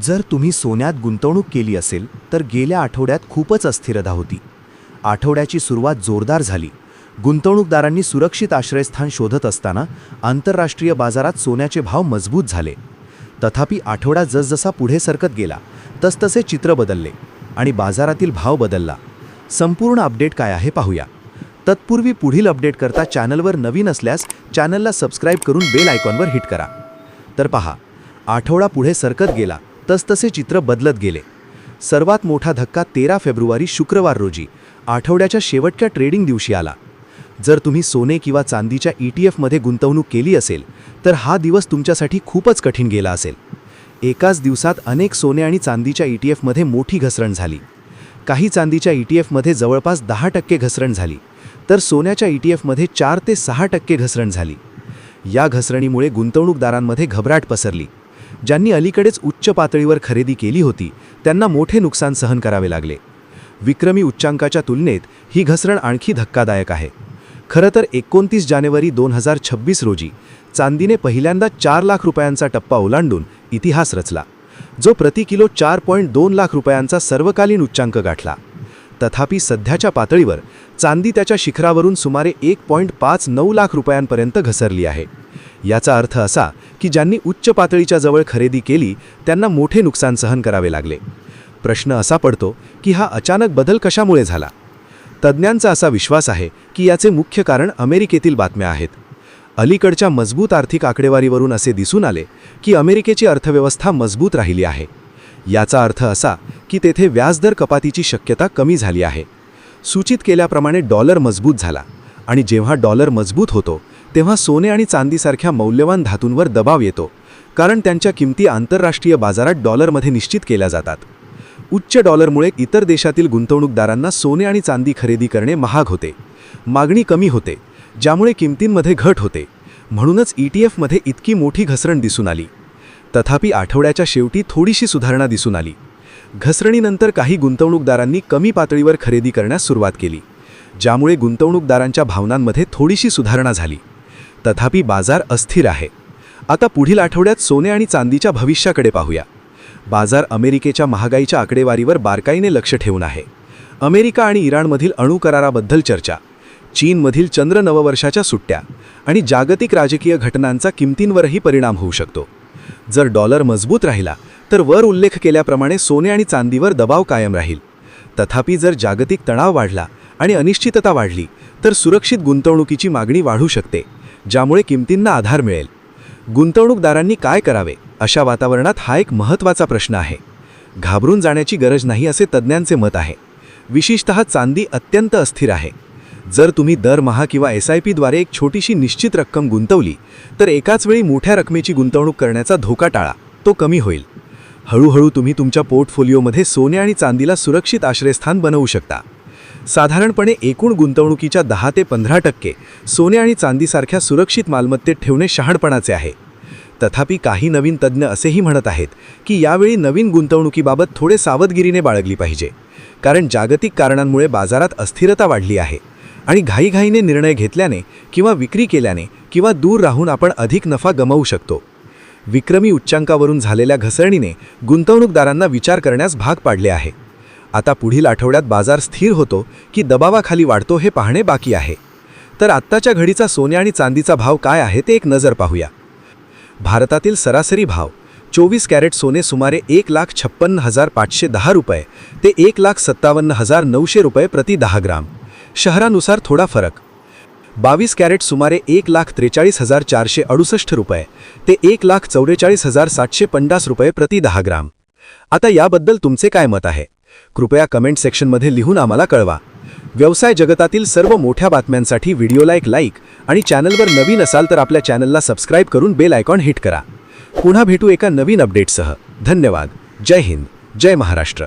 जर तुम्ही सोन्यात गुंतवणूक केली असेल तर गेल्या आठवड्यात खूपच अस्थिरता होती. आठवड्याची सुरुवात जोरदार झाली. गुंतवणूकदारांनी सुरक्षित आश्रयस्थान शोधत असताना आंतरराष्ट्रीय बाजारात सोन्याचे भाव मजबूत झाले. तथापि आठवडा जसजसा पुढे सरकत गेला तसतसे चित्र बदलले आणि बाजारातील भाव बदलला. संपूर्ण अपडेट काय आहे पाहूया. तत्पूर्वी पुढील अपडेट करता चॅनलवर नवीन असल्यास चॅनलला सबस्क्राईब करून बेल आयकॉनवर हिट करा. तर पहा, आठवडा पुढे सरकत गेला तसतसे चित्र बदलत गेले. सर्वात मोठा धक्का 13 फेब्रुवारी शुक्रवार रोजी आठवड्याच्या शेवटच्या ट्रेडिंग दिवशी आला. जर तुम्ही सोने किंवा चांदीच्या ETF-मध्ये गुंतवणूक केली असेल तर हा दिवस तुमच्यासाठी खूपच कठीण गेला असेल. एकाच दिवसात अनेक सोने आणि चांदीच्या ETF-मध्ये मोठी घसरण झाली. काही चांदीच्या ETF-मध्ये जवळपास 10% घसरण झाली, तर सोन्याच्या ETF-मध्ये 4 ते 6% घसरण झाली. या घसरणीमुळे गुंतवणूकदारांमध्ये घबराट पसरली. ज्यांनी अलीकडेच उच्च पातळीवर खरेदी केली होती त्यांना मोठे नुकसान सहन करावे लागले. विक्रमी उच्चांकाच्या तुलनेत ही घसरण आणखी धक्कादायक आहे. खरं तर 29 जानेवारी 2026 रोजी चांदीने पहिल्यांदा 4 लाख रुपयांचा टप्पा ओलांडून इतिहास रचला, जो प्रति किलो 4.2 लाख रुपयांचा सर्वकालीन उच्चांक गाठला. तथापि सध्याच्या पातळीवर चांदी त्याच्या शिखरावरून सुमारे 1.59 लाख रुपयांपर्यंत घसरली आहे. याचा अर्थ असा की ज्यांनी उच्च पातळीच्या जवळ खरेदी केली त्यांना मोठे नुकसान सहन करावे लागले. प्रश्न असा पडतो की हा अचानक बदल कशामुळे झाला? तज्ज्ञांचा असा विश्वास आहे की याचे मुख्य कारण अमेरिकेतील बातम्या आहेत. अलीकडच्या मजबूत आर्थिक आकडेवारीवरून असे दिसून आले की अमेरिकेची अर्थव्यवस्था मजबूत राहिली आहे. याचा अर्थ असा की तेथे व्याजदर कपातीची शक्यता कमी झाली आहे. सूचित केल्याप्रमाणे डॉलर मजबूत झाला आणि जेव्हा डॉलर मजबूत होतो तेव्हा सोने आणि चांदीसारख्या मौल्यवान धातूंवर दबाव येतो, कारण त्यांच्या किमती आंतरराष्ट्रीय बाजारात डॉलरमध्ये निश्चित केल्या जातात. उच्च डॉलरमुळे इतर देशातील गुंतवणूकदारांना सोने आणि चांदी खरेदी करणे महाग होते. मागणी कमी होते, ज्यामुळे किमतींमध्ये घट होते. म्हणूनच ETF-मध्ये इतकी मोठी घसरण दिसून आली. तथापि आठवड्याच्या शेवटी थोडीशी सुधारणा दिसून आली. घसरणीनंतर काही गुंतवणूकदारांनी कमी पातळीवर खरेदी करण्यास सुरुवात केली, ज्यामुळे गुंतवणूकदारांच्या भावनांमध्ये थोडीशी सुधारणा झाली. तथापि बाजार अस्थिर आहे. आता पुढील आठवड्यात सोने आणि चांदीच्या भविष्याकडे पाहूया. बाजार अमेरिकेच्या महागाईच्या आकडेवारीवर बारकाईने लक्ष ठेवून आहे. अमेरिका आणि इराणमधील अणु कराराबद्दल चर्चा, चीनमधील चंद्र नववर्षाच्या सुट्ट्या आणि जागतिक राजकीय घटनांचा किमतींवरही परिणाम होऊ शकतो. जर डॉलर मजबूत राहिला तर वर उल्लेख केल्याप्रमाणे सोने आणि चांदीवर दबाव कायम राहील. तथापि जर जागतिक तणाव वाढला आणि अनिश्चितता वाढली तर सुरक्षित गुंतवणुकीची मागणी वाढू शकते, ज्यामुळे किमतींना आधार मिळेल. गुंतवणूकदारांनी काय करावे अशा वातावरणात हा एक महत्त्वाचा प्रश्न आहे. घाबरून जाण्याची गरज नाही असे तज्ज्ञांचे मत आहे. विशेषतः चांदी अत्यंत अस्थिर आहे. जर तुम्ही दरमहा किंवा SIP-द्वारे एक छोटीशी निश्चित रक्कम गुंतवली तर एकाच वेळी मोठ्या रकमेची गुंतवणूक करण्याचा धोका टाळा, तो कमी होईल. हळूहळू तुम्ही तुमच्या पोर्टफोलिओमध्ये सोने आणि चांदीला सुरक्षित आश्रयस्थान बनवू शकता. साधारणपणे एकूण गुंतवणुकीच्या 10 ते 15% सोने आणि चांदीसारख्या सुरक्षित मालमत्तेत ठेवणे शहाणपणाचे आहे. तथापि काही नवीन तज्ज्ञ असेही म्हणत आहेत की यावेळी नवीन गुंतवणुकीबाबत थोडे सावधगिरीने बाळगली पाहिजे, कारण जागतिक कारणांमुळे बाजारात अस्थिरता वाढली आहे आणि घाईघाईने निर्णय घेतल्याने किंवा विक्री केल्याने किंवा दूर राहून आपण अधिक नफा गमावू शकतो. विक्रमी उच्चांकावरून झालेल्या घसरणीने गुंतवणूकदारांना विचार करण्यास भाग पाडले आहे. आता पुढील आठवड्यात बाजार स्थिर होतो की दबावाखाली वाढतो हे पाहणे बाकी आहे. तर आत्ताच्या घडीचा सोने आणि चांदीचा भाव काय आहे ते एक नजर पाहूया. भारतातील सरासरी भाव 24 कॅरेट सोने सुमारे 1,56,510 रुपये ते 1,57,900 रुपये प्रति 10 ग्राम. शहरानुसार थोडा फरक. 22 कॅरेट सुमारे 1,43,468 रुपये ते 1,44,750 रुपये प्रति 10 ग्राम. आता याबद्दल तुमचे काय मत आहे? कृपया कमेंट सेक्शनमध्ये लिहून आम्हाला कळवा. व्यवसाय जगतातील सर्व मोठ्या बातम्यांसाठी व्हिडिओला एक लाईक आणि चॅनलवर नवीन असाल तर आपल्या चॅनलला सबस्क्राईब करून बेल आयकॉन हिट करा. पुन्हा भेटू एका नवीन अपडेटसह. धन्यवाद. जय हिंद, जय महाराष्ट्र.